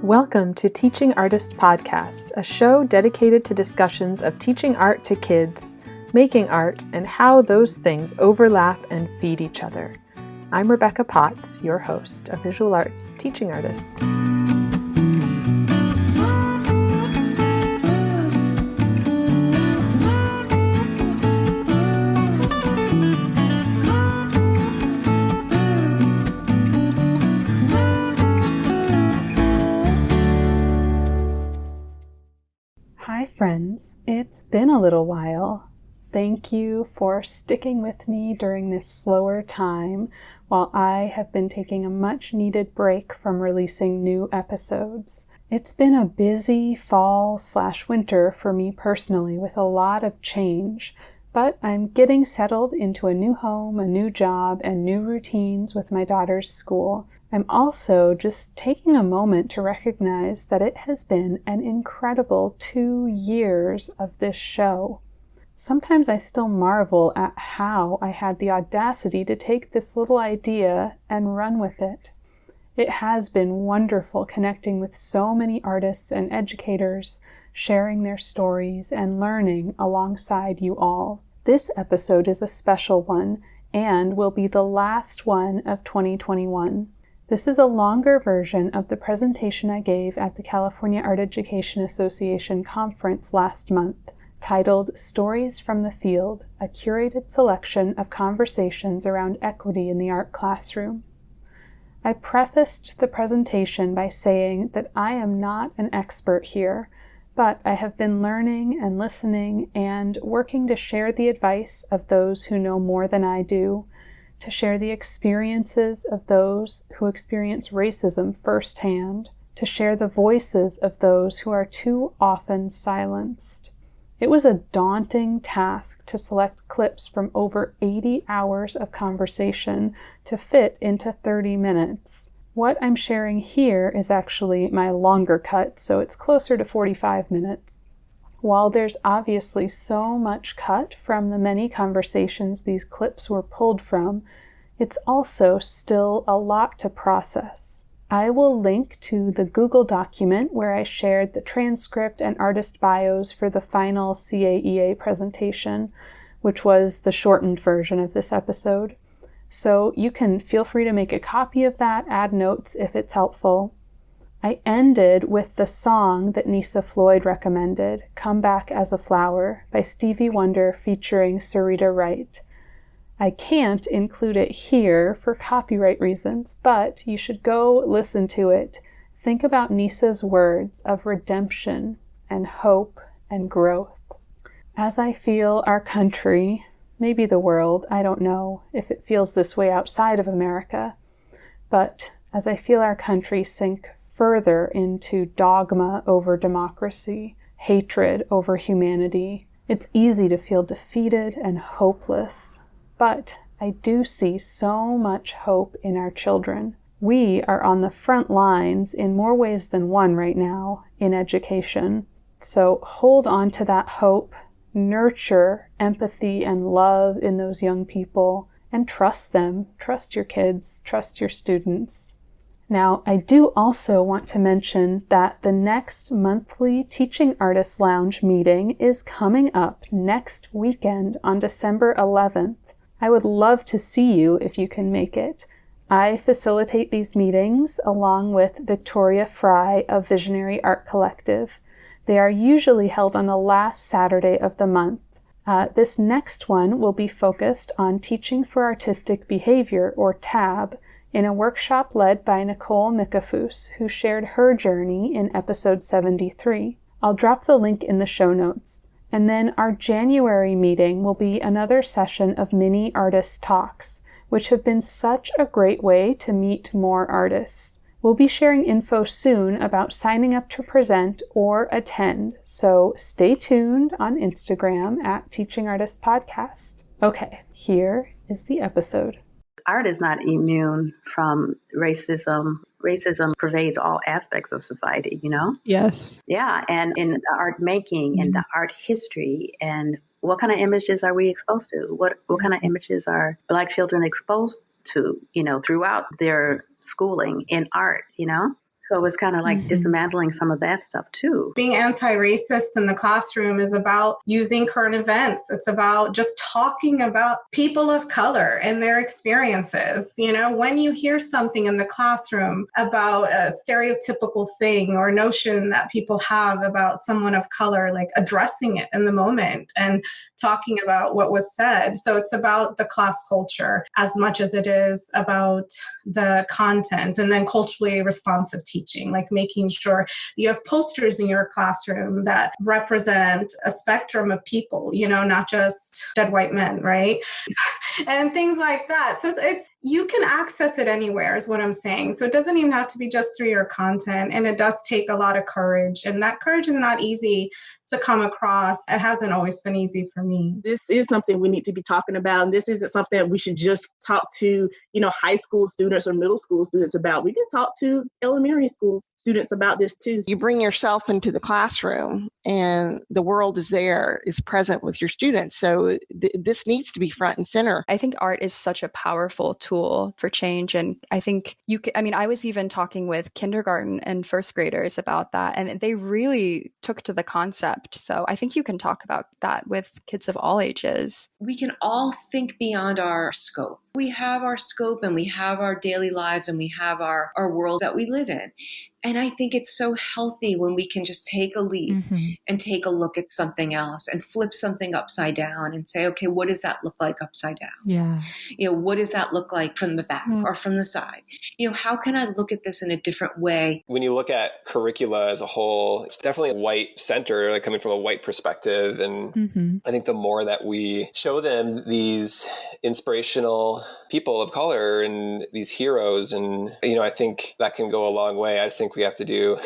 Welcome to Teaching Artist Podcast, a show dedicated to discussions of teaching art to kids, making art, and how those things overlap and feed each other. I'm Rebecca Potts, your host, a visual arts teaching artist. Hi friends, it's been a little while. Thank you for sticking with me during this slower time while I have been taking a much needed break from releasing new episodes. It's been a busy fall/winter for me personally with a lot of change, but I'm getting settled into a new home, a new job, and new routines with my daughter's school. I'm also just taking a moment to recognize that it has been an incredible 2 years of this show. Sometimes I still marvel at how I had the audacity to take this little idea and run with it. It has been wonderful connecting with so many artists and educators, sharing their stories and learning alongside you all. This episode is a special one and will be the last one of 2021. This is a longer version of the presentation I gave at the California Art Education Association conference last month, titled Stories from the Field, a curated selection of conversations around equity in the art classroom. I prefaced the presentation by saying that I am not an expert here, but I have been learning and listening and working to share the advice of those who know more than I do, to share the experiences of those who experience racism firsthand, to share the voices of those who are too often silenced. It was a daunting task to select clips from over 80 hours of conversation to fit into 30 minutes. What I'm sharing here is actually my longer cut, so it's closer to 45 minutes. While there's obviously so much cut from the many conversations these clips were pulled from, it's also still a lot to process. I will link to the Google document where I shared the transcript and artist bios for the final CAEA presentation, which was the shortened version of this episode. So you can feel free to make a copy of that, add notes if it's helpful. I ended with the song that Nisa Floyd recommended, Come Back as a Flower, by Stevie Wonder featuring Sarita Wright. I can't include it here for copyright reasons, but you should go listen to it. Think about Nisa's words of redemption and hope and growth. As I feel our country, maybe the world, I don't know if it feels this way outside of America, but as I feel our country sink further into dogma over democracy, hatred over humanity, it's easy to feel defeated and hopeless. But I do see so much hope in our children. We are on the front lines in more ways than one right now in education. So hold on to that hope, nurture empathy and love in those young people, and trust them. Trust your kids, trust your students. Now, I do also want to mention that the next monthly Teaching Artists Lounge meeting is coming up next weekend on December 11th. I would love to see you if you can make it. I facilitate these meetings along with Victoria Fry of Visionary Art Collective. They are usually held on the last Saturday of the month. This next one will be focused on Teaching for Artistic Behavior, or TAB, in a workshop led by Nicole Mikafus, who shared her journey in episode 73. I'll drop the link in the show notes. And then our January meeting will be another session of mini artist talks, which have been such a great way to meet more artists. We'll be sharing info soon about signing up to present or attend, so stay tuned on Instagram at Teaching Artist Podcast. Okay, here is the episode. Art is not immune from racism. Racism pervades all aspects of society, you know? Yes. Yeah, and in the art making and the art history, and what kind of images are we exposed to? What kind of images are Black children exposed to, throughout their schooling in art, So it's kind of like dismantling some of that stuff too. Being anti-racist in the classroom is about using current events. It's about just talking about people of color and their experiences. You know, when you hear something in the classroom about a stereotypical thing or notion that people have about someone of color, like addressing it in the moment and talking about what was said. So it's about the class culture as much as it is about the content, and then culturally responsive teaching, like making sure you have posters in your classroom that represent a spectrum of people, you know, not just dead white men, right? And things like that. So it's you can access it anywhere is what I'm saying. So it doesn't even have to be just through your content. And it does take a lot of courage. And that courage is not easy to come across. It hasn't always been easy for me. This is something we need to be talking about. And this isn't something that we should just talk to, high school students or middle school students about. We can talk to elementary school students about this too. You bring yourself into the classroom and the world is there, is present with your students. So this needs to be front and center. I think art is such a powerful tool for change. And I think I was even talking with kindergarten and first graders about that, and they really took to the concept. So I think you can talk about that with kids of all ages. We can all think beyond our scope. We have our scope and we have our daily lives and we have our world that we live in. And I think it's so healthy when we can just take a leap and take a look at something else and flip something upside down and say, okay, what does that look like upside down? Yeah. What does that look like from the back or from the side? How can I look at this in a different way? When you look at curricula as a whole, it's definitely a white center, like coming from a white perspective. And I think the more that we show them these inspirational people of color and these heroes, and, I think that can go a long way. I just think we have to do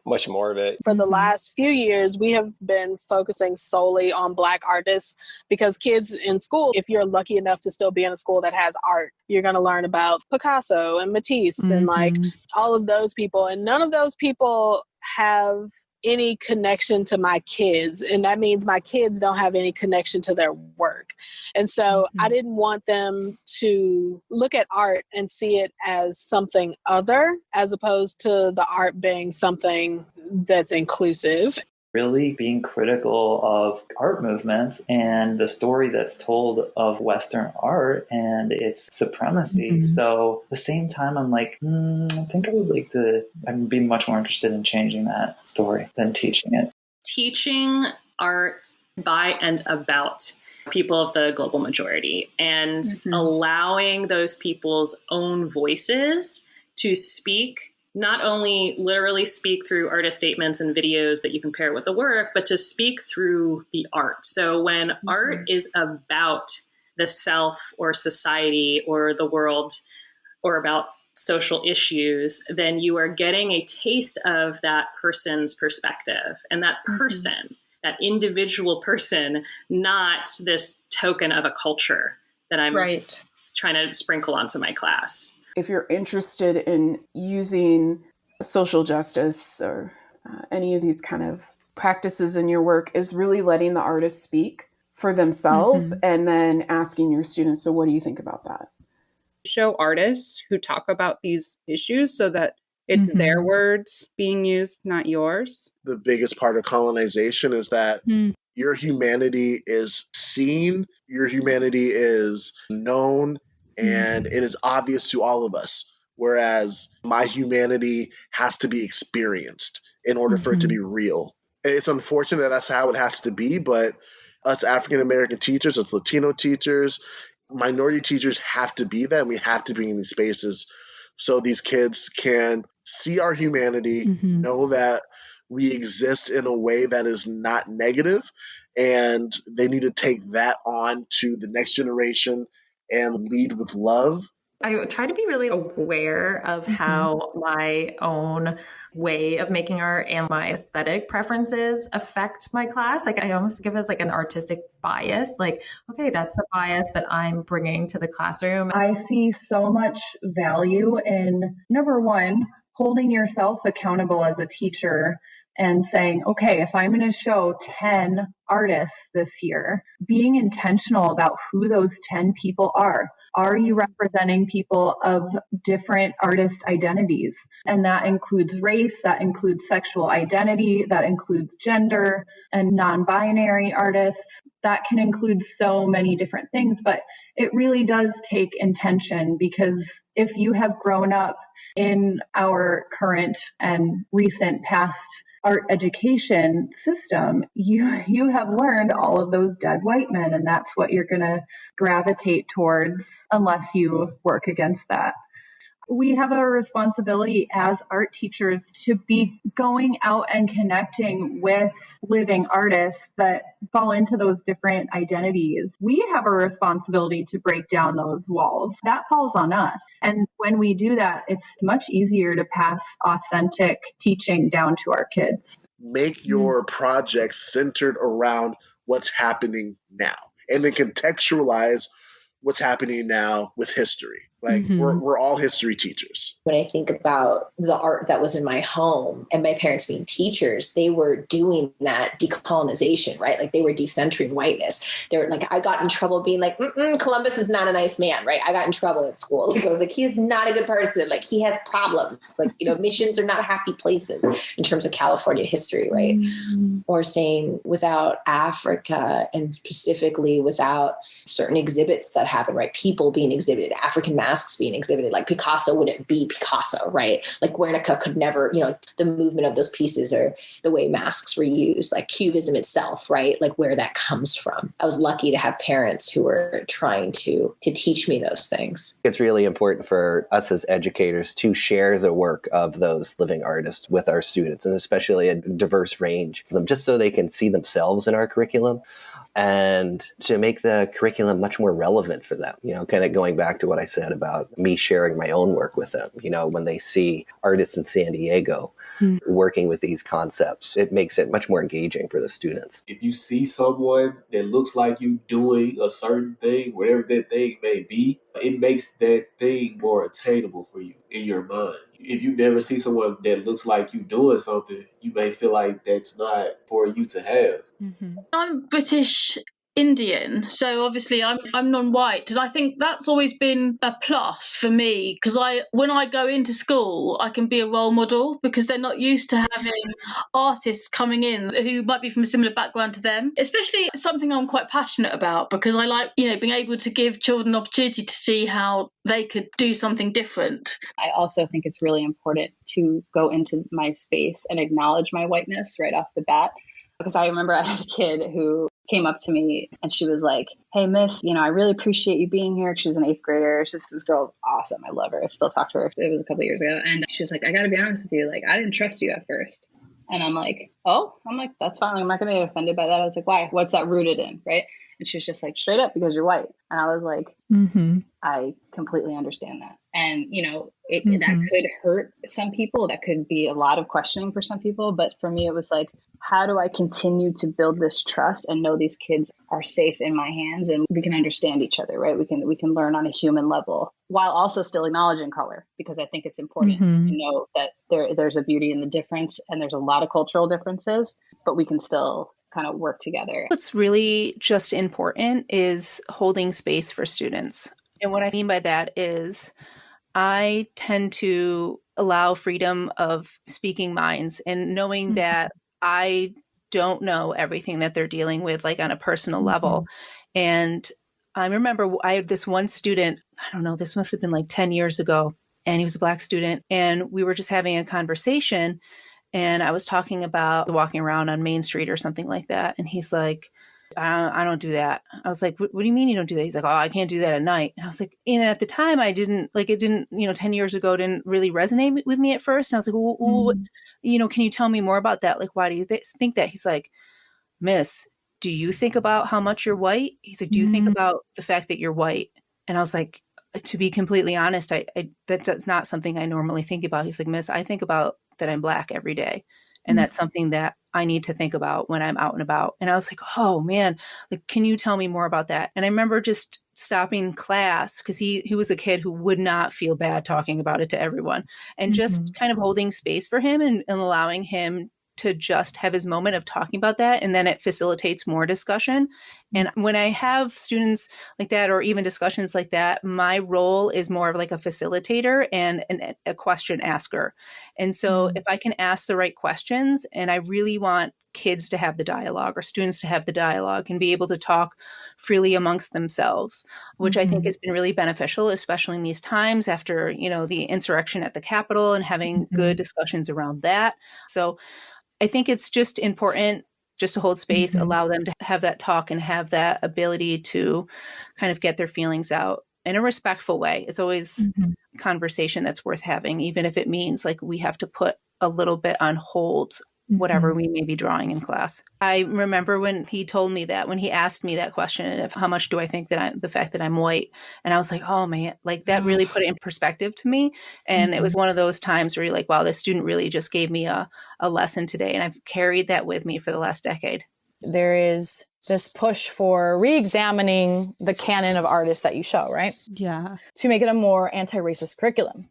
much more of it. For the last few years, we have been focusing solely on Black artists because kids in school, if you're lucky enough to still be in a school that has art, you're going to learn about Picasso and Matisse and like all of those people. And none of those people have any connection to my kids. And that means my kids don't have any connection to their work. And so I didn't want them to look at art and see it as something other, as opposed to the art being something that's inclusive. Really being critical of art movements and the story that's told of Western art and its supremacy. So at the same time, I'm like, I think I would like to, I'd be much more interested in changing that story than teaching it. Teaching art by and about people of the global majority and allowing those people's own voices to speak, not only literally speak through artist statements and videos that you can pair with the work, but to speak through the art. So when art is about the self or society or the world or about social issues, then you are getting a taste of that person's perspective. And that person, that individual person, not this token of a culture that I'm trying to sprinkle onto my class. If you're interested in using social justice or any of these kind of practices in your work, is really letting the artists speak for themselves and then asking your students, so what do you think about that? Show artists who talk about these issues so that it's their words being used, not yours. The biggest part of colonization is that your humanity is seen, your humanity is known, and it is obvious to all of us, whereas my humanity has to be experienced in order for it to be real. It's unfortunate that that's how it has to be, but us African-American teachers, us Latino teachers, minority teachers have to be that, and we have to be in these spaces so these kids can see our humanity, know that we exist in a way that is not negative, and they need to take that on to the next generation and lead with love. I try to be really aware of how my own way of making art and my aesthetic preferences affect my class. Like I almost give it as like an artistic bias. Like, okay, that's a bias that I'm bringing to the classroom. I see so much value in, number one, holding yourself accountable as a teacher and saying, okay, if I'm going to show 10 artists this year, being intentional about who those 10 people are. Are you representing people of different artist identities? And that includes race, that includes sexual identity, that includes gender and non-binary artists. That can include so many different things, but it really does take intention, because if you have grown up in our current and recent past art education system, you have learned all of those dead white men, and that's what you're going to gravitate towards unless you work against that. We have a responsibility as art teachers to be going out and connecting with living artists that fall into those different identities. We have a responsibility to break down those walls. That falls on us. And when we do that, it's much easier to pass authentic teaching down to our kids. Make your projects centered around what's happening now, and then contextualize what's happening now with history. Like we're all history teachers. When I think about the art that was in my home and my parents being teachers, they were doing that decolonization, right? Like they were decentering whiteness. They were like, I got in trouble being like, Columbus is not a nice man, right? I got in trouble at school. Like I was like, he is not a good person. Like he has problems. Like, missions are not happy places in terms of California history, right? Or saying without Africa, and specifically without certain exhibits that happen, right? People being exhibited, African masks being exhibited, like Picasso wouldn't be Picasso, right? Like Guernica could never, the movement of those pieces or the way masks were used, like Cubism itself, right? Like where that comes from. I was lucky to have parents who were trying to teach me those things. It's really important for us as educators to share the work of those living artists with our students, and especially a diverse range of them, just so they can see themselves in our curriculum, and to make the curriculum much more relevant for them. Kind of going back to what I said about me sharing my own work with them. When they see artists in San Diego working with these concepts, it makes it much more engaging for the students. If you see someone that looks like you doing a certain thing, whatever that thing may be, it makes that thing more attainable for you in your mind. If you never see someone that looks like you doing something, you may feel like that's not for you to have. I'm British Indian, so obviously I'm non-white, and I think that's always been a plus for me, because when I go into school I can be a role model, because they're not used to having artists coming in who might be from a similar background to them. Especially something I'm quite passionate about, because I like being able to give children an opportunity to see how they could do something different. I also think it's really important to go into my space and acknowledge my whiteness right off the bat. Because I remember I had a kid who came up to me and she was like, hey, miss, I really appreciate you being here. She was an 8th grader. This girl's awesome. I love her. I still talk to her. It was a couple of years ago. And she was like, I got to be honest with you. Like, I didn't trust you at first. And I'm like, that's fine. I'm not going to get offended by that. I was like, why? What's that rooted in? Right. And she was just like, straight up, because you're white. And I was like, I completely understand that. And, that could hurt some people. That could be a lot of questioning for some people. But for me, it was like, how do I continue to build this trust and know these kids are safe in my hands and we can understand each other, right? We can learn on a human level while also still acknowledging color, because I think it's important to know that there's a beauty in the difference, and there's a lot of cultural differences, but we can still kind of work together. What's really just important is holding space for students. And what I mean by that is I tend to allow freedom of speaking minds and knowing that I don't know everything that they're dealing with, like on a personal level. And I remember I had this one student, I don't know, this must have been like 10 years ago, and he was a Black student, and we were just having a conversation, and I was talking about walking around on Main Street or something like that. And he's like, I don't do that. I was like, what do you mean you don't do that? He's like, I can't do that at night. And I was like, and at the time it didn't, 10 years ago, didn't really resonate with me at first. And I was like, well, can you tell me more about that? Like, why do you think that? He's like, miss, do you think about how much you're white? He's like, do you think about the fact that you're white? And I was like, to be completely honest, that's not something I normally think about. He's like, miss, I think about that I'm Black every day. And that's something that I need to think about when I'm out and about. And I was like, oh man, like, can you tell me more about that? And I remember just stopping class, because he was a kid who would not feel bad talking about it to everyone, and just kind of holding space for him and allowing him to just have his moment of talking about that, and then it facilitates more discussion. And when I have students like that, or even discussions like that, my role is more of like a facilitator and a question asker. And so if I can ask the right questions, and I really want kids to have the dialogue or students to have the dialogue and be able to talk freely amongst themselves, which I think has been really beneficial, especially in these times after, the insurrection at the Capitol and having good discussions around that. So I think it's just important just to hold space, allow them to have that talk and have that ability to kind of get their feelings out in a respectful way. It's always conversation that's worth having, even if it means like we have to put a little bit on hold whatever we may be drawing in class. I remember when he told me that, when he asked me that question of how much do I think that the fact that I'm white, and I was like, oh man, like that really put it in perspective to me. And it was one of those times where you're like, wow, this student really just gave me a lesson today. And I've carried that with me for the last decade. There is this push for re-examining the canon of artists that you show, right? Yeah. To make it a more anti-racist curriculum.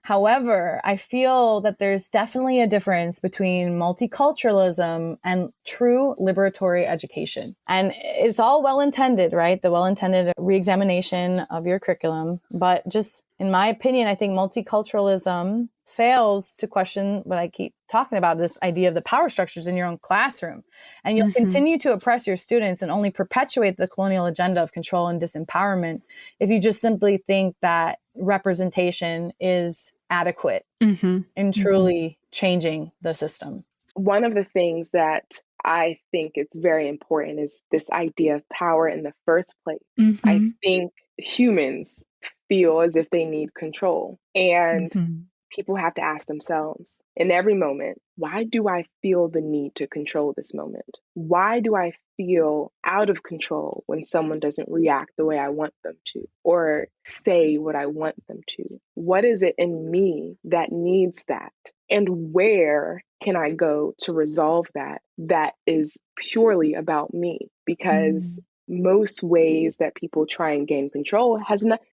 However, I feel that there's definitely a difference between multiculturalism and true liberatory education. And it's all well-intended, right? The well-intended re-examination of your curriculum. But just in my opinion, I think multiculturalism fails to question what I keep talking about, this idea of the power structures in your own classroom. And you'll continue to oppress your students and only perpetuate the colonial agenda of control and disempowerment if you just simply think that representation is adequate in truly changing the system. One of the things that I think is very important is this idea of power in the first place. I think humans feel as if they need control. And people have to ask themselves in every moment, why do I feel the need to control this moment? Why do I feel out of control when someone doesn't react the way I want them to or say what I want them to? What is it in me that needs that? And where can I go to resolve that is purely about me? Because most ways that people try and gain control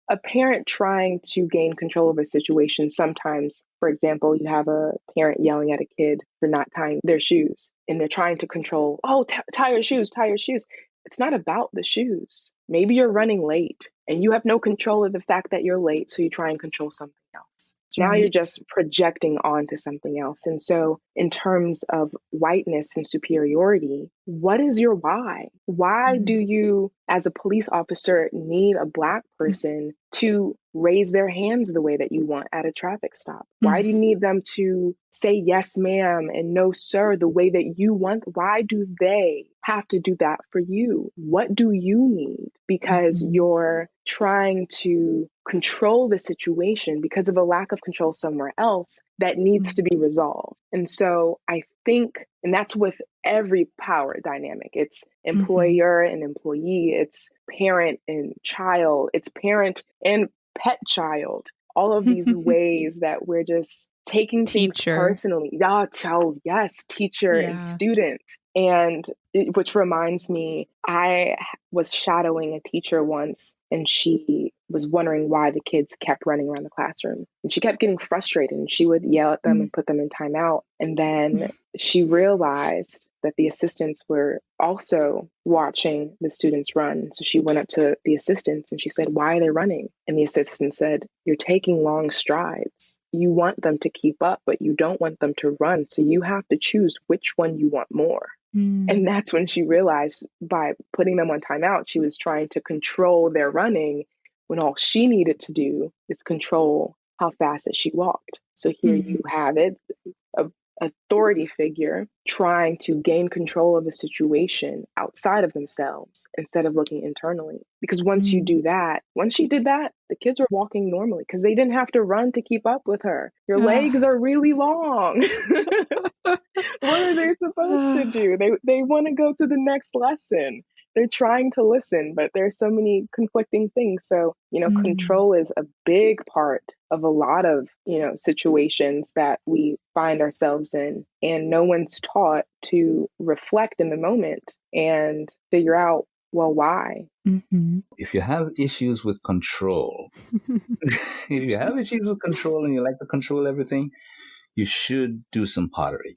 a parent trying to gain control of a situation. Sometimes, for example, you have a parent yelling at a kid for not tying their shoes and they're trying to control, tie your shoes, tie your shoes. It's not about the shoes. Maybe you're running late and you have no control of the fact that you're late. So you try and control something else. So now you're just projecting onto something else. And so in terms of whiteness and superiority, what is your why? Why do you, as a police officer, need a Black person to raise their hands the way that you want at a traffic stop? Why do you need them to say yes, ma'am, and no, sir, the way that you want? Why do they have to do that for you? What do you need? Because you're trying to control the situation because of a lack of control somewhere else that needs to be resolved. And so I think, and that's with every power dynamic, it's employer and employee, it's parent and child, it's parent and pet child, all of these ways that we're just taking things personally. Yes, teacher and student. And which reminds me, I was shadowing a teacher once, and she was wondering why the kids kept running around the classroom. And she kept getting frustrated, and she would yell at them and put them in timeout. And then she realized that the assistants were also watching the students run. So she went up to the assistants and she said, why are they running? And the assistant said, you're taking long strides. You want them to keep up, but you don't want them to run. So you have to choose which one you want more. And that's when she realized by putting them on timeout, she was trying to control their running when all she needed to do is control how fast that she walked. So here you have it, an authority figure trying to gain control of a situation outside of themselves instead of looking internally. Because once she did that, the kids were walking normally because they didn't have to run to keep up with her. Your legs are really long. What are they supposed to do? They want to go to the next lesson. They're trying to listen, but there's so many conflicting things. So, control is a big part of a lot of, situations that we find ourselves in. And no one's taught to reflect in the moment and figure out, well, why? If you have issues with control, and you like to control everything, you should do some pottery.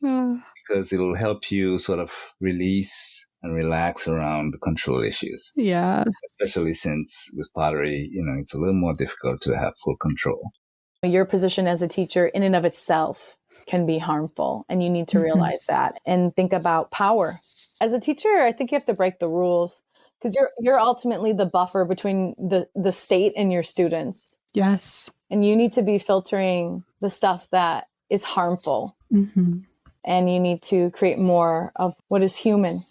because it will help you sort of release and relax around the control issues. Yeah. Especially since with pottery, it's a little more difficult to have full control. Your position as a teacher in and of itself can be harmful, and you need to realize that and think about power. As a teacher, I think you have to break the rules because you're ultimately the buffer between the state and your students. Yes. And you need to be filtering the stuff that is harmful. And you need to create more of what is human.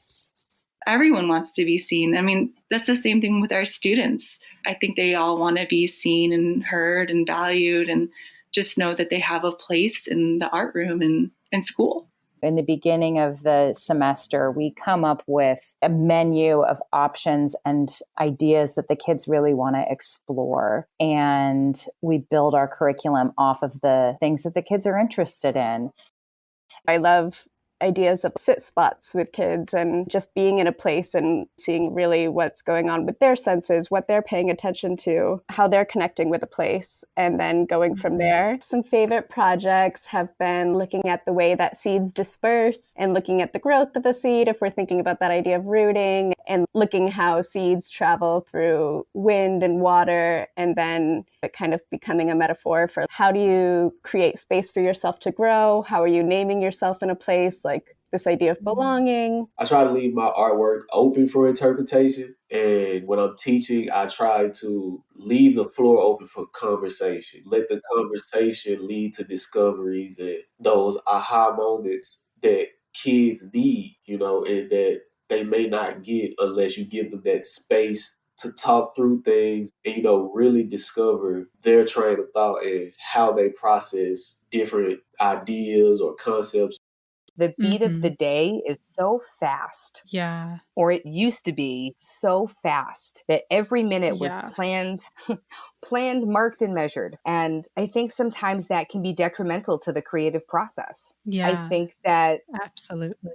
Everyone wants to be seen. I mean, that's the same thing with our students. I think they all want to be seen and heard and valued and just know that they have a place in the art room and in school. In the beginning of the semester, we come up with a menu of options and ideas that the kids really want to explore. And we build our curriculum off of the things that the kids are interested in. I love ideas of sit spots with kids and just being in a place and seeing really what's going on with their senses, what they're paying attention to, how they're connecting with a place, and then going from there. Some favorite projects have been looking at the way that seeds disperse and looking at the growth of a seed if we're thinking about that idea of rooting, and looking how seeds travel through wind and water, and then it kind of becoming a metaphor for how do you create space for yourself to grow? How are you naming yourself in a place? Like this idea of belonging. I try to leave my artwork open for interpretation. And when I'm teaching, I try to leave the floor open for conversation. Let the conversation lead to discoveries and those aha moments that kids need, and that they may not get unless you give them that space to talk through things and, really discover their train of thought and how they process different ideas or concepts. The beat of the day is so fast. Yeah. Or it used to be so fast that every minute was planned, marked, and measured. And I think sometimes that can be detrimental to the creative process. Yeah. I think that absolutely.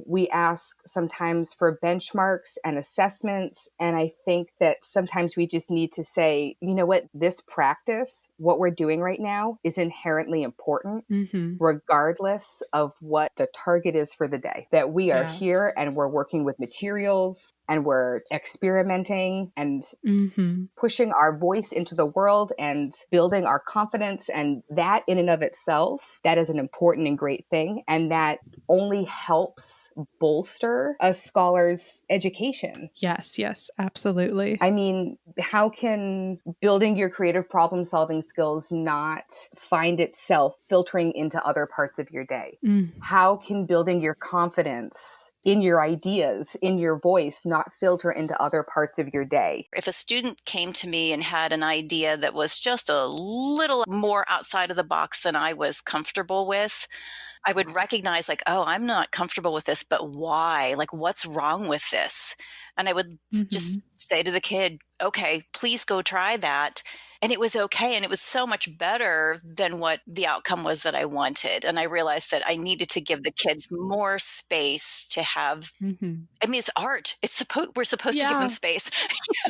We ask sometimes for benchmarks and assessments. And I think that sometimes we just need to say, you know what, this practice, what we're doing right now is inherently important, regardless of what the target is for the day. That we are here and we're working with materials and we're experimenting and pushing our voice into the world and building our confidence. And that in and of itself, that is an important and great thing. And that only helps bolster a scholar's education. Yes, absolutely. I mean, how can building your creative problem solving skills not find itself filtering into other parts of your day? How can building your confidence in your ideas, in your voice, not filter into other parts of your day? If a student came to me and had an idea that was just a little more outside of the box than I was comfortable with, I would recognize like, oh, I'm not comfortable with this, but why? Like, what's wrong with this? And I would just say to the kid, okay, please go try that. And it was okay. And it was so much better than what the outcome was that I wanted. And I realized that I needed to give the kids more space to have, I mean, it's art. We're supposed to give them space.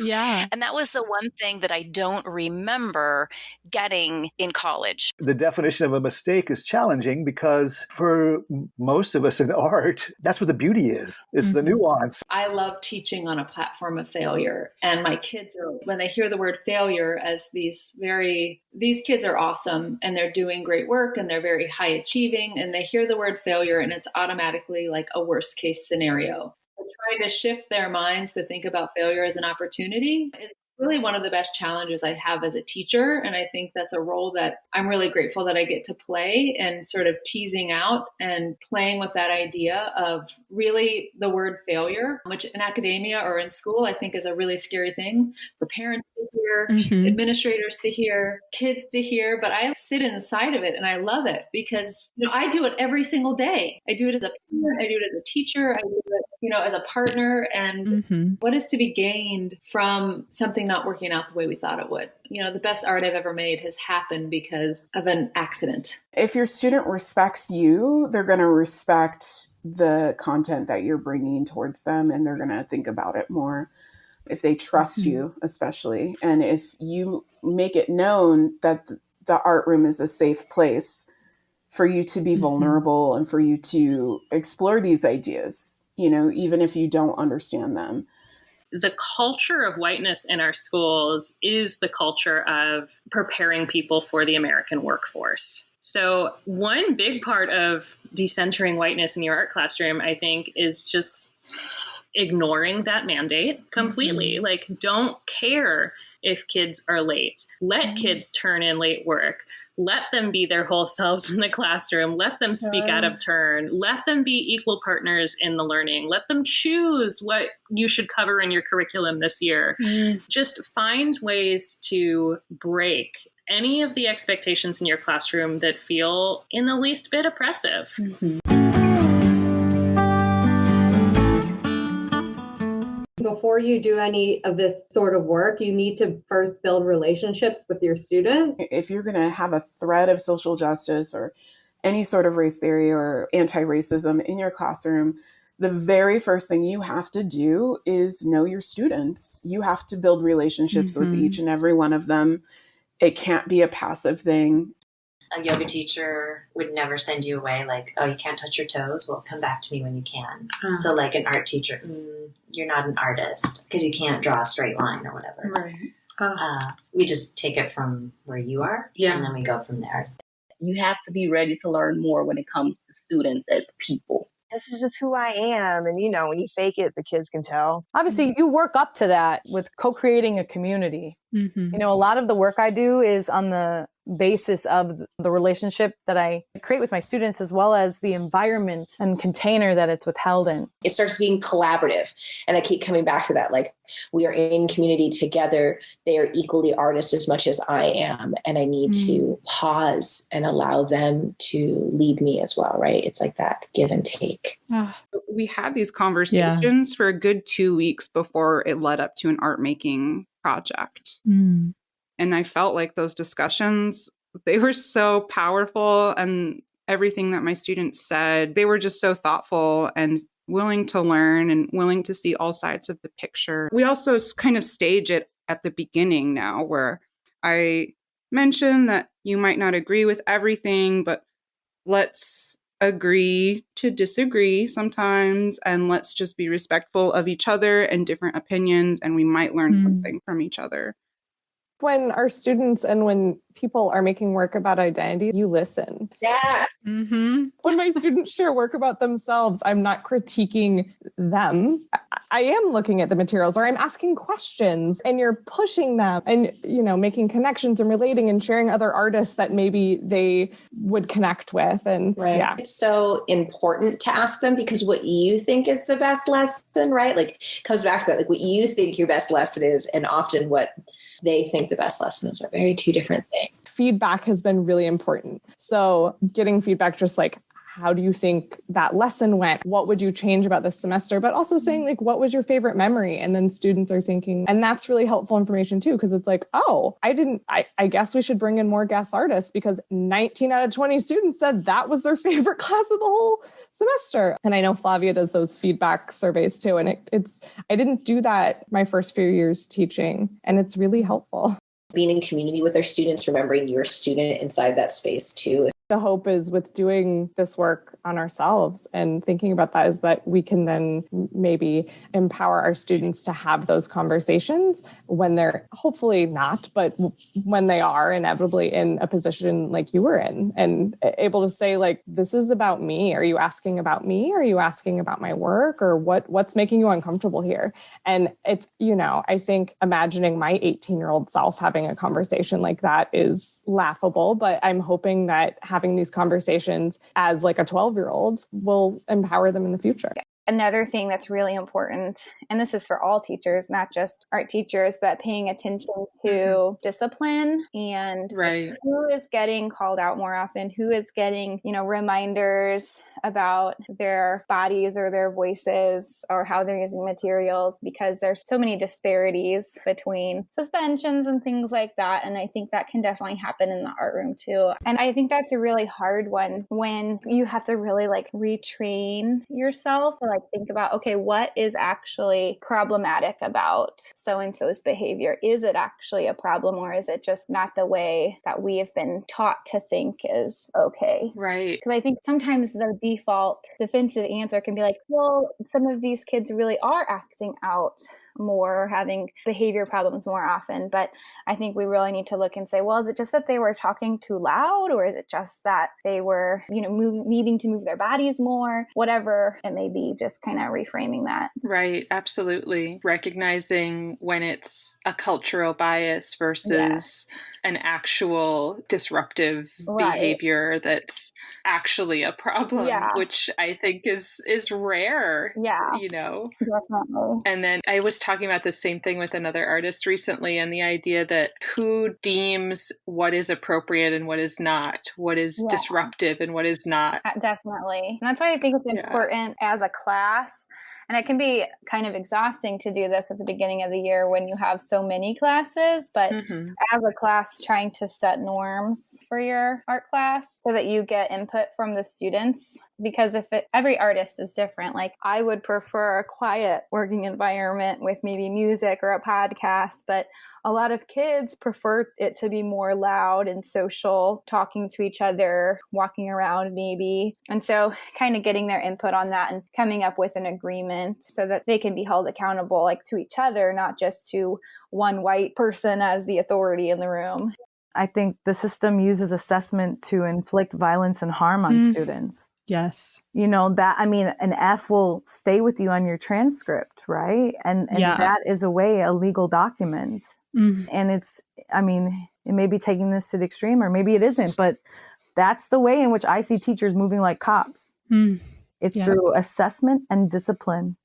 Yeah. And that was the one thing that I don't remember getting in college. The definition of a mistake is challenging because for most of us in art, that's what the beauty is. It's the nuance. I love teaching on a platform of failure. And my kids when they hear the word failure as these kids are awesome and they're doing great work and they're very high achieving, and they hear the word failure and it's automatically like a worst case scenario. So trying to shift their minds to think about failure as an opportunity is really one of the best challenges I have as a teacher. And I think that's a role that I'm really grateful that I get to play, and sort of teasing out and playing with that idea of really the word failure, which in academia or in school, I think is a really scary thing for parents to hear, administrators to hear, kids to hear. But I sit inside of it and I love it because, I do it every single day. I do it as a parent, I do it as a teacher, I do it, as a partner. And what is to be gained from something not working out the way we thought it would? The best art I've ever made has happened because of an accident. If your student respects you, they're going to respect the content that you're bringing towards them, and they're going to think about it more. If they trust you, especially. And if you make it known that the art room is a safe place for you to be vulnerable and for you to explore these ideas, even if you don't understand them. The culture of whiteness in our schools is the culture of preparing people for the American workforce. So one big part of decentering whiteness in your art classroom, I think, is just ignoring that mandate completely. Like, don't care if kids are late. Let kids turn in late work. Let them be their whole selves in the classroom. Let them speak out of turn. Let them be equal partners in the learning. Let them choose what you should cover in your curriculum this year. Just find ways to break any of the expectations in your classroom that feel in the least bit oppressive. Before you do any of this sort of work, you need to first build relationships with your students. If you're going to have a thread of social justice or any sort of race theory or anti-racism in your classroom, the very first thing you have to do is know your students. You have to build relationships with each and every one of them. It can't be a passive thing. A yoga teacher would never send you away like, oh, you can't touch your toes? Well, come back to me when you can. So like an art teacher, you're not an artist because you can't draw a straight line or whatever. Right. We just take it from where you are and then we go from there. You have to be ready to learn more when it comes to students as people. This is just who I am. And, when you fake it, the kids can tell. Obviously, you work up to that with co-creating a community. A lot of the work I do is on the basis of the relationship that I create with my students, as well as the environment and container that it's withheld in. It starts being collaborative. And I keep coming back to that. Like, we are in community together. They are equally artists as much as I am. And I need to pause and allow them to lead me as well, right? It's like that give and take. We had these conversations for a good 2 weeks before it led up to an art making project. And I felt like those discussions, they were so powerful, and everything that my students said, they were just so thoughtful and willing to learn and willing to see all sides of the picture. We also kind of stage it at the beginning now, where I mention that you might not agree with everything, but let's agree to disagree sometimes, and let's just be respectful of each other and different opinions, and we might learn something from each other. When our students and when people are making work about identity, you listen. Yeah. When my students share work about themselves, I'm not critiquing them. I am looking at the materials, or I'm asking questions, and you're pushing them and, making connections and relating and sharing other artists that maybe they would connect with. And It's so important to ask them, because what you think is the best lesson, right? Like, it comes back to that, like what you think your best lesson is, and often what they think the best lessons are very two different things. Feedback has been really important. So getting feedback, just like, how do you think that lesson went? What would you change about this semester? But also saying, like, what was your favorite memory? And then students are thinking, and that's really helpful information too, because it's like, oh, I guess we should bring in more guest artists, because 19 out of 20 students said that was their favorite class of the whole semester. And I know Flavia does those feedback surveys too. And I didn't do that my first few years teaching, and it's really helpful. Being in community with our students, remembering your student inside that space too. The hope is, with doing this work on ourselves and thinking about that, is that we can then maybe empower our students to have those conversations when they're hopefully not, but when they are inevitably in a position like you were in, and able to say, like, this is about me. Are you asking about me? Are you asking about my work? Or what's making you uncomfortable here? And it's, I think imagining my 18-year-old self having a conversation like that is laughable, but I'm hoping that having these conversations as like a 12-year-old will empower them in the future. Another thing that's really important, and this is for all teachers, not just art teachers, but paying attention to discipline and who is getting called out more often, who is getting, reminders about their bodies or their voices or how they're using materials, because there's so many disparities between suspensions and things like that. And I think that can definitely happen in the art room too. And I think that's a really hard one when you have to really like retrain yourself. like think about, okay, what is actually problematic about so-and-so's behavior? Is it actually a problem, or is it just not the way that we have been taught to think is okay? Right. Because I think sometimes the default defensive answer can be like, well, some of these kids really are acting out more, having behavior problems more often. But I think we really need to look and say, well, is it just that they were talking too loud, or is it just that they were, needing to move their bodies more? Whatever it may be, just kind of reframing that. Right. Absolutely. Recognizing when it's a cultural bias versus an actual disruptive behavior that's actually a problem, which I think is rare. Definitely. And then I was talking about the same thing with another artist recently, and the idea that who deems what is appropriate and what is not, what is disruptive and what is not. Definitely. And that's why I think it's important as a class. And it can be kind of exhausting to do this at the beginning of the year when you have so many classes, but as a class, trying to set norms for your art class so that you get input from the students. Because every artist is different. Like, I would prefer a quiet working environment with maybe music or a podcast, but a lot of kids prefer it to be more loud and social, talking to each other, walking around maybe. And so kind of getting their input on that and coming up with an agreement so that they can be held accountable, like to each other, not just to one white person as the authority in the room. I think the system uses assessment to inflict violence and harm on students. Yes. An F will stay with you on your transcript, right? And that is a legal document. And it may be taking this to the extreme, or maybe it isn't, but that's the way in which I see teachers moving like cops. It's through assessment and discipline.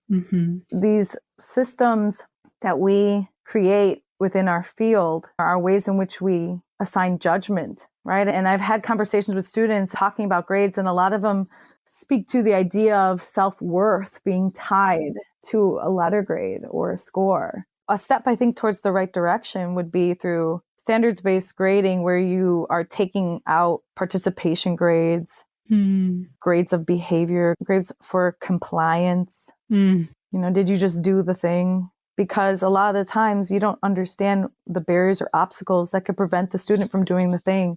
These systems that we create within our field are ways in which we assign judgment, right? And I've had conversations with students talking about grades, and a lot of them speak to the idea of self-worth being tied to a letter grade or a score. A step, I think, towards the right direction would be through standards-based grading, where you are taking out participation grades, grades of behavior, grades for compliance. Did you just do the thing? Because a lot of the times you don't understand the barriers or obstacles that could prevent the student from doing the thing,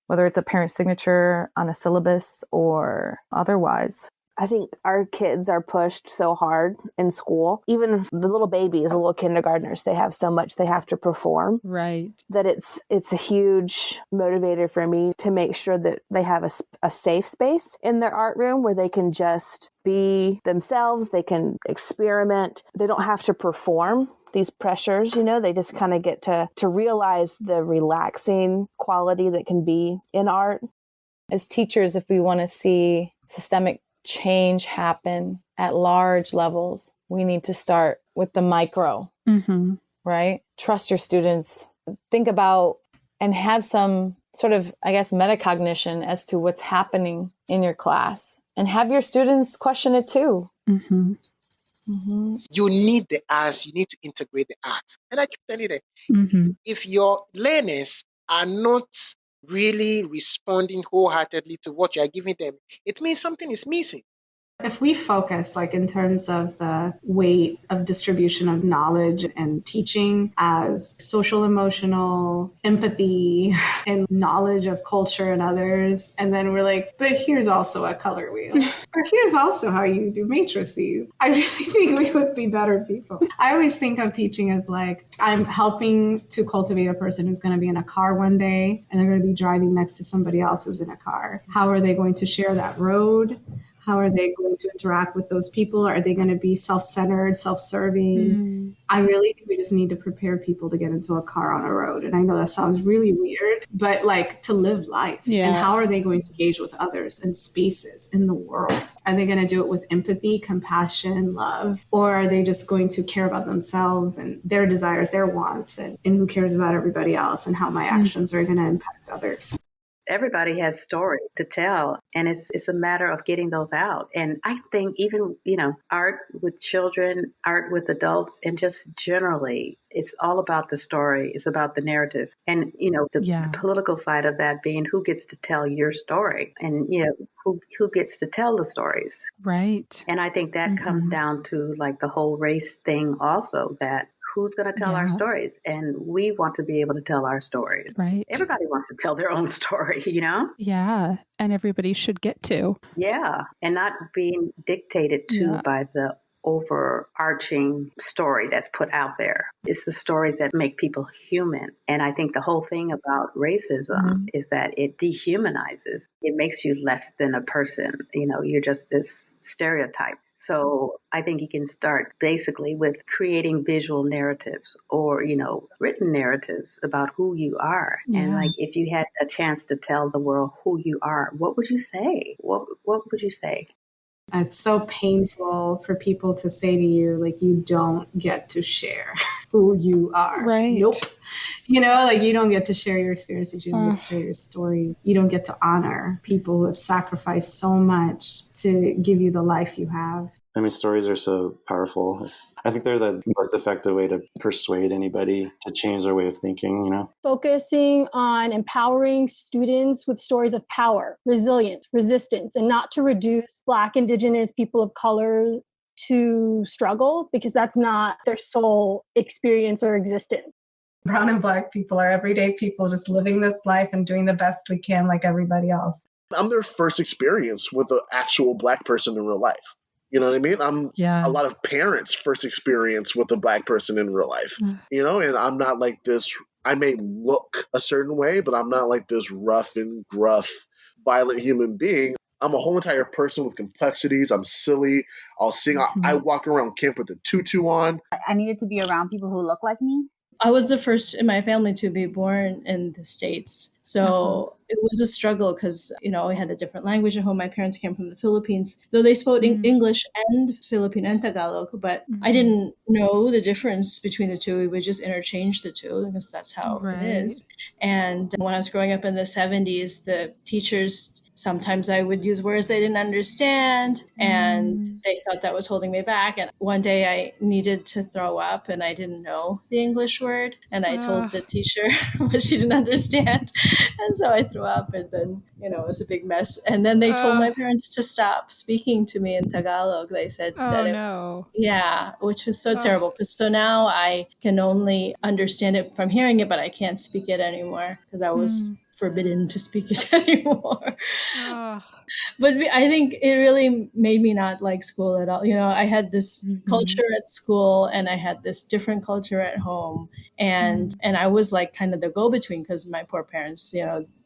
whether it's a parent signature on a syllabus or otherwise. I think our kids are pushed so hard in school. Even the little babies, the little kindergartners, they have so much they have to perform. Right. That it's a huge motivator for me to make sure that they have a safe space in their art room where they can just be themselves. They can experiment. They don't have to perform these pressures, they just kind of get to realize the relaxing quality that can be in art. As teachers, if we want to see systemic change happen at large levels, we need to start with the micro, right? Trust your students. Think about and have some sort of, metacognition as to what's happening in your class, and have your students question it too. You need the arts, you need to integrate the arts. And I keep telling you that if your learners are not really responding wholeheartedly to what you are giving them, it means something is missing. If we focus in terms of the weight of distribution of knowledge and teaching as social, emotional, empathy, and knowledge of culture and others, and then we're like, but here's also a color wheel, or here's also how you do matrices, I really think we would be better people. I always think of teaching as I'm helping to cultivate a person who's going to be in a car one day, and they're going to be driving next to somebody else who's in a car. How are they going to share that road? How are they going to interact with those people? Are they going to be self-centered, self-serving? I really think we just need to prepare people to get into a car on a road. And I know that sounds really weird, but to live life. And how are they going to engage with others and spaces in the world? Are they going to do it with empathy, compassion, love? Or are they just going to care about themselves and their desires, their wants, and who cares about everybody else and how my actions are going to impact others? everybody has stories to tell, and it's a matter of getting those out. And I think even, art with children, art with adults, and just generally, it's all about the story. It's about the narrative. And, the political side of that being who gets to tell your story and, who gets to tell the stories. Right. And I think that comes down to like the whole race thing also, that who's going to tell our stories? And we want to be able to tell our stories. Right. Everybody wants to tell their own story, Yeah. And everybody should get to. Yeah. And not being dictated to by the overarching story that's put out there. It's the stories that make people human. And I think the whole thing about racism is that it dehumanizes. It makes you less than a person. You're just this stereotype. So I think you can start basically with creating visual narratives or, written narratives about who you are. Yeah. And like, if you had a chance to tell the world who you are, what would you say? What would you say? It's so painful for people to say to you, like, you don't get to share who you are. Right. Nope. You don't get to share your experiences. You don't get to share your stories. You don't get to honor people who have sacrificed so much to give you the life you have. I mean, stories are so powerful. I think they're the most effective way to persuade anybody to change their way of thinking, Focusing on empowering students with stories of power, resilience, resistance, and not to reduce Black, Indigenous, people of color to struggle, because that's not their sole experience or existence. Brown and Black people are everyday people just living this life and doing the best we can like everybody else. I'm their first experience with an actual Black person in real life. You know what I mean? I'm a lot of parents' first experience with a Black person in real life, and I'm not like this. I may look a certain way, but I'm not like this rough and gruff, violent human being. I'm a whole entire person with complexities. I'm silly. I'll sing. I walk around camp with a tutu on. I needed to be around people who look like me. I was the first in my family to be born in the States. So it was a struggle because, we had a different language at home. My parents came from the Philippines, though they spoke English and Filipino and Tagalog, but I didn't know the difference between the two. We would just interchange the two because that's how it is. And when I was growing up in the 70s, the teachers, sometimes I would use words they didn't understand, and they thought that was holding me back. And one day I needed to throw up and I didn't know the English word. And I told the teacher, but she didn't understand. And so I threw up, and then, it was a big mess. And then they told my parents to stop speaking to me in Tagalog. They said which was so terrible. Because so now I can only understand it from hearing it, but I can't speak it anymore because I was forbidden to speak it anymore. But I think it really made me not like school at all. I had this culture at school and I had this different culture at home. And I was like kind of the go-between because my poor parents,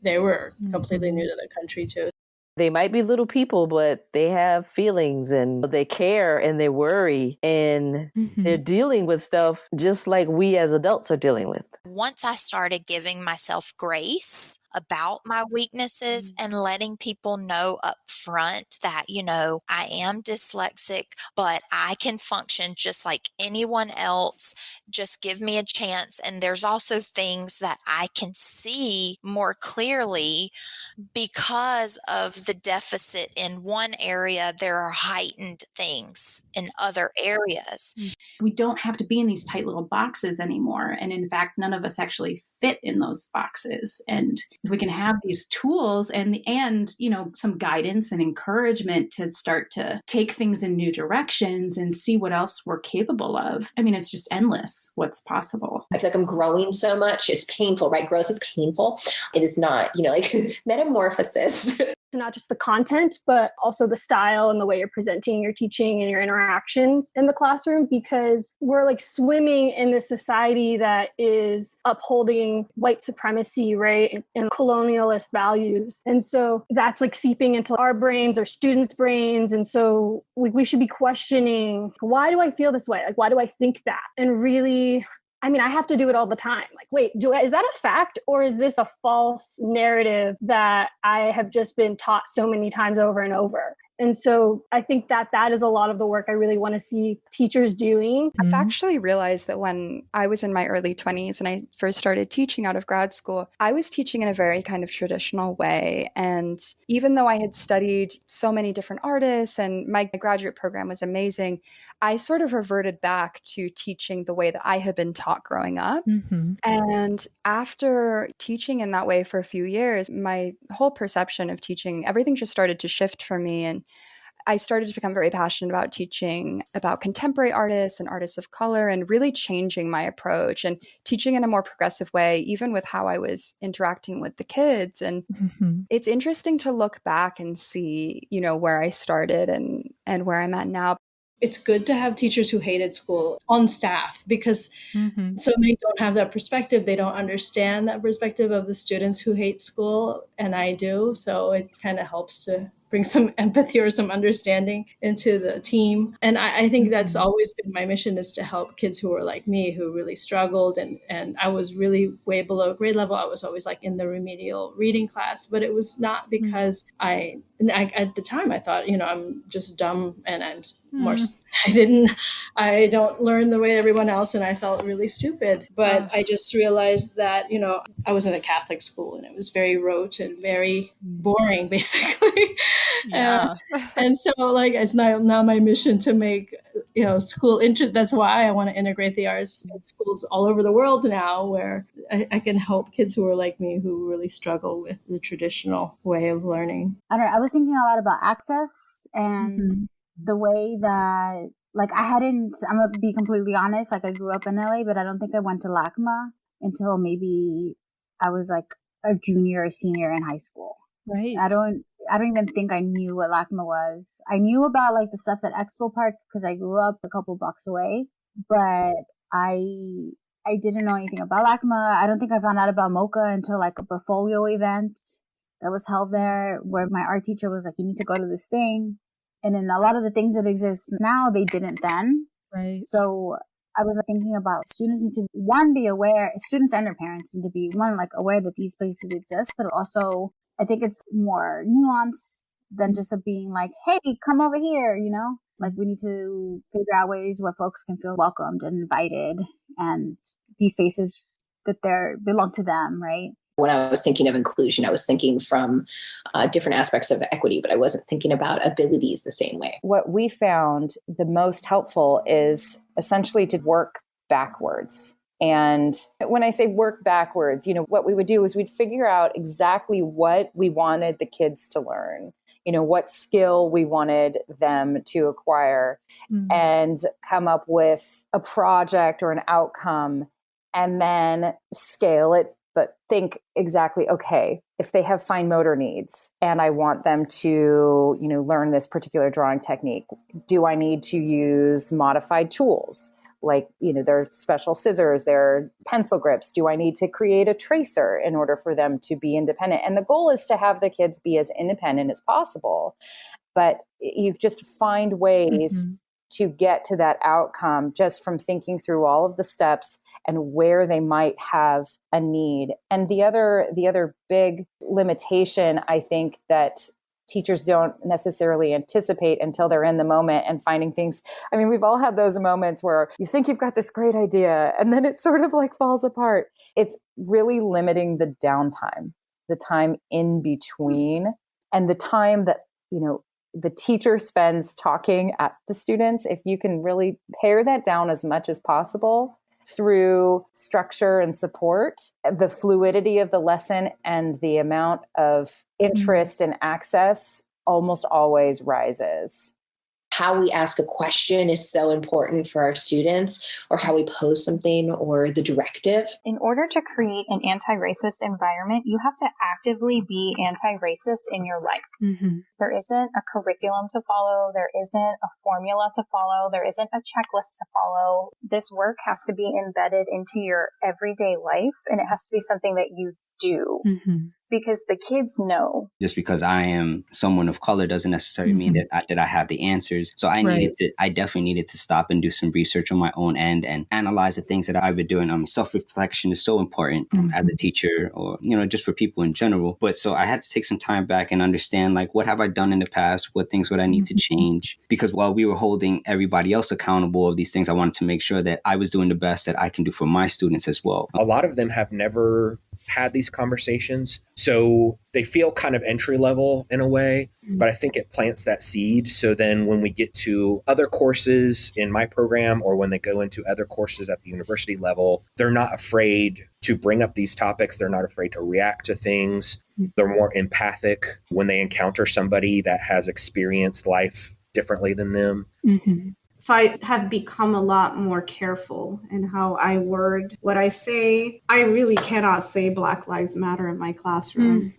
they were completely new to the country too. They might be little people, but they have feelings and they care and they worry and they're dealing with stuff just like we as adults are dealing with. Once I started giving myself grace about my weaknesses and letting people know up front that, I am dyslexic, but I can function just like anyone else. Just give me a chance. And there's also things that I can see more clearly because of the deficit in one area. There are heightened things in other areas. We don't have to be in these tight little boxes anymore. And in fact, none of us actually fit in those boxes. And if we can have these tools and some guidance and encouragement to start to take things in new directions and see what else we're capable of. I mean, it's just endless what's possible. I feel like I'm growing so much. It's painful, right? Growth is painful. It is not, like metamorphosis. Not just the content, but also the style and the way you're presenting your teaching and your interactions in the classroom, because we're like swimming in this society that is upholding white supremacy, right? And colonialist values. And so that's like seeping into our brains, our students' brains. And so we should be questioning, why do I feel this way? Like, why do I think that? And really, I have to do it all the time. Like, wait, is that a fact or is this a false narrative that I have just been taught so many times over and over? And so I think that is a lot of the work I really want to see teachers doing. I've actually realized that when I was in my early 20s and I first started teaching out of grad school, I was teaching in a very kind of traditional way. And even though I had studied so many different artists and my graduate program was amazing, I sort of reverted back to teaching the way that I had been taught growing up. And after teaching in that way for a few years, my whole perception of teaching, everything just started to shift for me. And I started to become very passionate about teaching about contemporary artists and artists of color and really changing my approach and teaching in a more progressive way, even with how I was interacting with the kids. And it's interesting to look back and see, you know, where I started and where I'm at now. It's good to have teachers who hated school on staff because so many don't have that perspective. They don't understand that perspective of the students who hate school, and I do. So it kind of helps to bring some empathy or some understanding into the team. And I think that's always been my mission, is to help kids who are like me, who really struggled. And I was really way below grade level. I was always like in the remedial reading class, but it was not because I at the time I thought, you know, I'm just dumb and I'm more, I don't learn the way everyone else. And I felt really stupid, but I just realized that, you know, I was in a Catholic school and it was very rote and very boring, basically. And so like, it's now my mission to make, you know, school interest. That's why I want to integrate the arts in schools all over the world now, where I can help kids who are like me, who really struggle with the traditional way of learning. I don't know. I was thinking a lot about access and the way that, like, I'm going to be completely honest, like I grew up in LA, but I don't think I went to LACMA until maybe I was like a junior or senior in high school. Right. I don't even think I knew what LACMA was. I knew about like the stuff at Expo Park because I grew up a couple blocks away, but I didn't know anything about LACMA. I don't think I found out about MoCA until like a portfolio event that was held there, where my art teacher was like, you need to go to this thing. And then a lot of the things that exist now, they didn't then. Right. So I was thinking about students need to, one, be aware, students and their parents need to be, one, like aware that these places exist, but also I think it's more nuanced than just being like, hey, come over here, you know? Like we need to figure out ways where folks can feel welcomed and invited, and these spaces that belong to them, right? When I was thinking of inclusion, I was thinking from different aspects of equity, but I wasn't thinking about abilities the same way. What we found the most helpful is essentially to work backwards. And when I say work backwards, you know, what we would do is we'd figure out exactly what we wanted the kids to learn, you know, what skill we wanted them to acquire, and come up with a project or an outcome, and then scale it. But think exactly, okay, if they have fine motor needs and I want them to, you know, learn this particular drawing technique, do I need to use modified tools? Like, you know, there are special scissors, there are pencil grips. Do I need to create a tracer in order for them to be independent? And the goal is to have the kids be as independent as possible. But you just find ways to get to that outcome just from thinking through all of the steps and where they might have a need. And the other big limitation, I think, that teachers don't necessarily anticipate until they're in the moment and finding things. I mean, we've all had those moments where you think you've got this great idea and then it sort of like falls apart. It's really limiting the downtime, the time in between, and the time that, you know, the teacher spends talking at the students. If you can really pare that down as much as possible through structure and support, the fluidity of the lesson and the amount of interest and access almost always rises. How we ask a question is so important for our students, or how we pose something, or the directive. In order to create an anti-racist environment, you have to actively be anti-racist in your life. There isn't a curriculum to follow. There isn't a formula to follow. There isn't a checklist to follow. This work has to be embedded into your everyday life, and it has to be something that you do. Mm-hmm. Because the kids know. Just because I am someone of color doesn't necessarily mean that I have the answers. So I definitely needed to stop and do some research on my own end and analyze the things that I've been doing. Self-reflection is so important as a teacher, or, just for people in general. But so I had to take some time back and understand, like, what have I done in the past? What things would I need to change? Because while we were holding everybody else accountable of these things, I wanted to make sure that I was doing the best that I can do for my students as well. A lot of them have never had these conversations, so they feel kind of entry level in a way, but I think it plants that seed. So then when we get to other courses in my program, or when they go into other courses at the university level, they're not afraid to bring up these topics. They're not afraid to react to things. They're more empathic when they encounter somebody that has experienced life differently than them. So I have become a lot more careful in how I word what I say. I really cannot say Black Lives Matter in my classroom,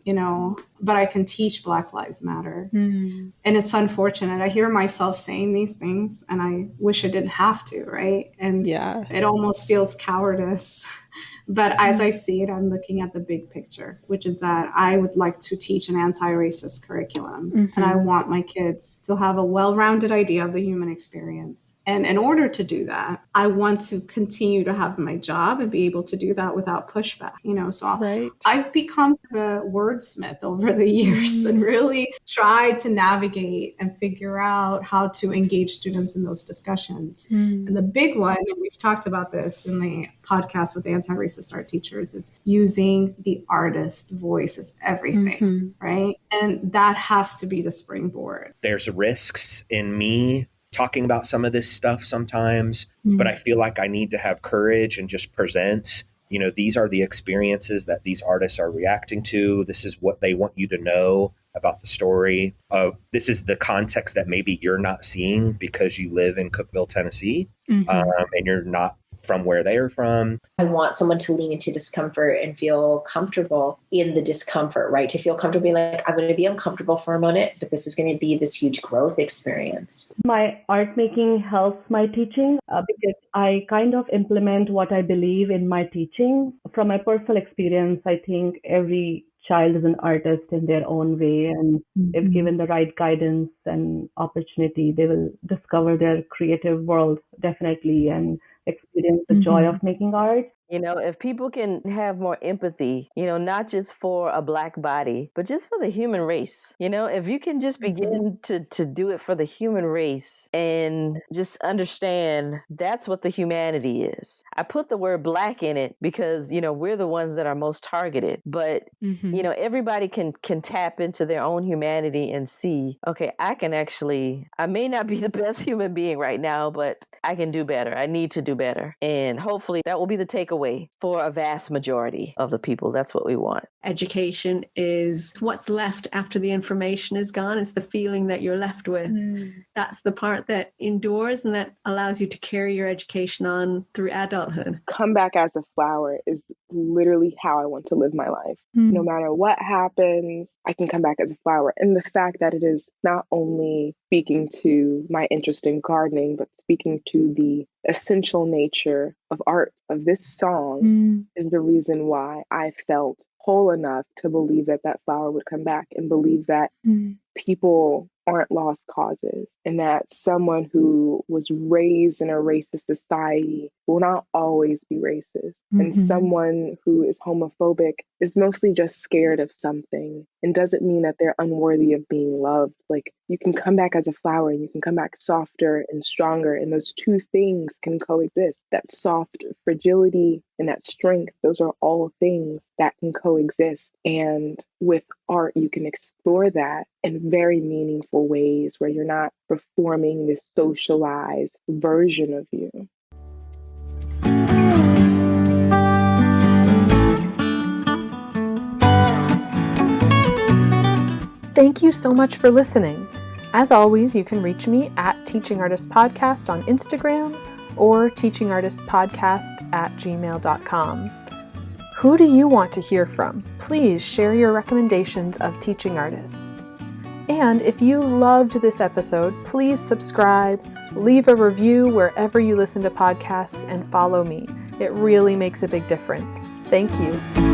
but I can teach Black Lives Matter. And it's unfortunate. I hear myself saying these things and I wish I didn't have to, right? And it almost feels cowardice. But as I see it, I'm looking at the big picture, which is that I would like to teach an anti-racist curriculum. And I want my kids to have a well-rounded idea of the human experience. And in order to do that, I want to continue to have my job and be able to do that without pushback, So I've become a wordsmith over the years and really tried to navigate and figure out how to engage students in those discussions. And the big one, and we've talked about this in the podcast with anti-racist art teachers, is using the artist voice as everything, right? And that has to be the springboard. There's risks in me talking about some of this stuff sometimes, but I feel like I need to have courage and just present, these are the experiences that these artists are reacting to. This is what they want you to know about the story. This is the context that maybe you're not seeing because you live in Cookeville, Tennessee, and you're not from where they're from. I want someone to lean into discomfort and feel comfortable in the discomfort, right? To feel comfortable being like, I'm going to be uncomfortable for a moment, but this is going to be this huge growth experience. My art making helps my teaching because I kind of implement what I believe in my teaching. From my personal experience, I think every child is an artist in their own way, and if given the right guidance and opportunity, they will discover their creative world definitely and experience the joy of making art. If people can have more empathy, not just for a Black body, but just for the human race, if you can just begin to do it for the human race and just understand that's what the humanity is. I put the word Black in it because, we're the ones that are most targeted, but, everybody can tap into their own humanity and see, okay, I may not be the best human being right now, but I can do better. I need to do better. And hopefully that will be the takeaway for a vast majority of the people. That's what we want. Education is what's left after the information is gone. It's the feeling that you're left with. That's the part that endures and that allows you to carry your education on through adulthood. Come back as a flower is literally how I want to live my life. No matter what happens, I can come back as a flower. And the fact that it is not only speaking to my interest in gardening, but speaking to the essential nature of art, of this song, is the reason why I felt whole enough to believe that that flower would come back and believe that people aren't lost causes and that someone who was raised in a racist society will not always be racist. And someone who is homophobic is mostly just scared of something and doesn't mean that they're unworthy of being loved. Like, you can come back as a flower and you can come back softer and stronger. And those two things can coexist. That soft fragility and that strength, those are all things that can coexist. And with art, you can explore that in very meaningful ways where you're not performing this socialized version of you. Thank you so much for listening. As always, you can reach me at Teaching Artist Podcast on Instagram or teachingartistpodcast@gmail.com. Who do you want to hear from? Please share your recommendations of teaching artists. And if you loved this episode, please subscribe, leave a review wherever you listen to podcasts, and follow me. It really makes a big difference. Thank you.